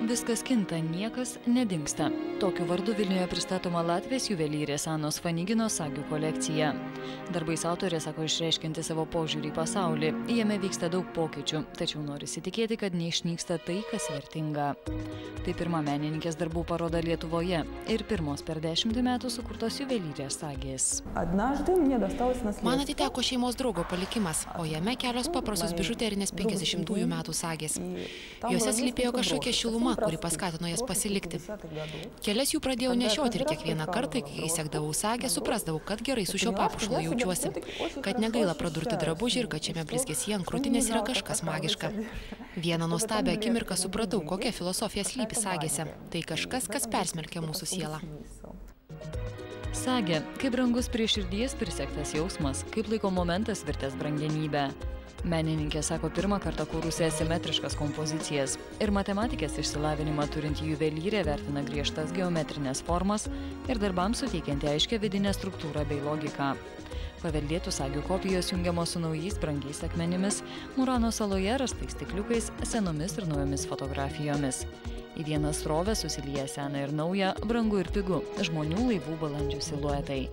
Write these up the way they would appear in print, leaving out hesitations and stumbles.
Viskas kinta, niekas nedingsta. Tokiu vardu Vilniuje pristatoma Latvijos juvelyrės Anos Fanigino sagių kolekcija. Darbais autorė sako išreiškinti savo požiūrį į pasaulį. Jame vyksta daug pokyčių, tačiau norisi tikėti, kad neišnyksta tai, kas vertinga. Tai pirma menininkės darbų paroda Lietuvoje ir pirmos per 10 metų sukurtos juvelyrės sagės. Man atiteko šeimos draugo palikimas, o jame kelios paprastos bižuterinės 50-ųjų metų sagės. Jose slypėjo kažkokia šiluma, kuri paskatino jas pasilikti. Kelias jų pradėjau nešioti ir kiekvieną kartą, kai sekdavau sagę, suprasdavau, kad gerai su šio papuošalu jaučiuosi, kad negaila pradurti drabužį ir kad šiame blizgesy ant krūtinės yra kažkas magiška. Vieną nuostabią akimirką supratau, kokia filosofija slypi sagėse. Tai kažkas, kas persmelkia mūsų sielą. Sagė, kaip brangus prie širdies prisegtas jausmas, kaip laiko momentas virtęs brangenybę. Menininkė sako pirmą kartą kūrusi asimetriškas kompozicijas ir matematikės išsilavinimą turinti juvelyrė vertina griežtas geometrinės formas ir darbams suteikianti aiškią vidinę struktūrą bei logiką. Paveldėtų sagių kopijos jungiamos su naujais brangiais akmenimis, Murano saloje rastais stikliukais, senomis ir naujomis fotografijomis. Į vieną srovę susilieja seną ir naują, brangu ir pigu, žmonių, laivų, balandžių siluetai.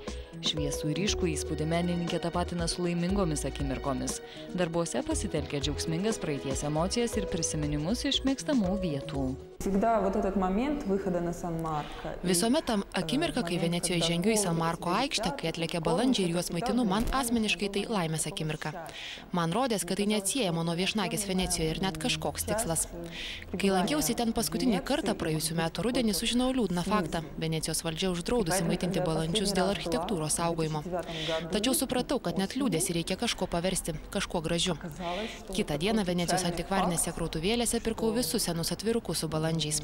Šviesų ir ryškų įspūdį menininkė tapatina su laimingomis akimirkomis. Darbuose pasitelkia džiaugsmingas praeities emocijas ir prisiminimus iš mėgstamų vietų. Visuomet tam akimirka, kai Venecijoje žengiu į San Marko aikštę, kai atlėkė balandžiai ir juos maitinu, man asmeniškai tai laimės akimirka. Man rodės, kad tai neatsiejama nuo viešnagės Venecijoje ir net kažkoks tikslas. Kai lankiausi ten paskutinį kartą praėjusių metų rudenį, sužinojau liūdną faktą. Venecijos valdžia uždraudusi maitinti balandžius dėl architektūros saugojimo. Tačiau supratau, kad net liūdėsi reikia kažko paversti, kažkuo gražiu. Kitą dieną Venecijos antikvarinėse krautuvėlėse pirkau visus senus atvirukus su balandžiais.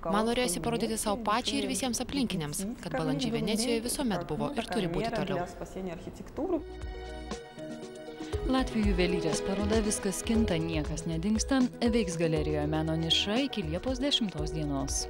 Man norėjosi parodyti savo pačiai ir visiems aplinkiniams, kad balandžiai Venecijoje visuomet buvo ir turi būti toliau. Latvijų juvelyrės paroda Viskas kinta, niekas nedingsta veiks galerijoje Meno niša iki Liepos 10 dienos.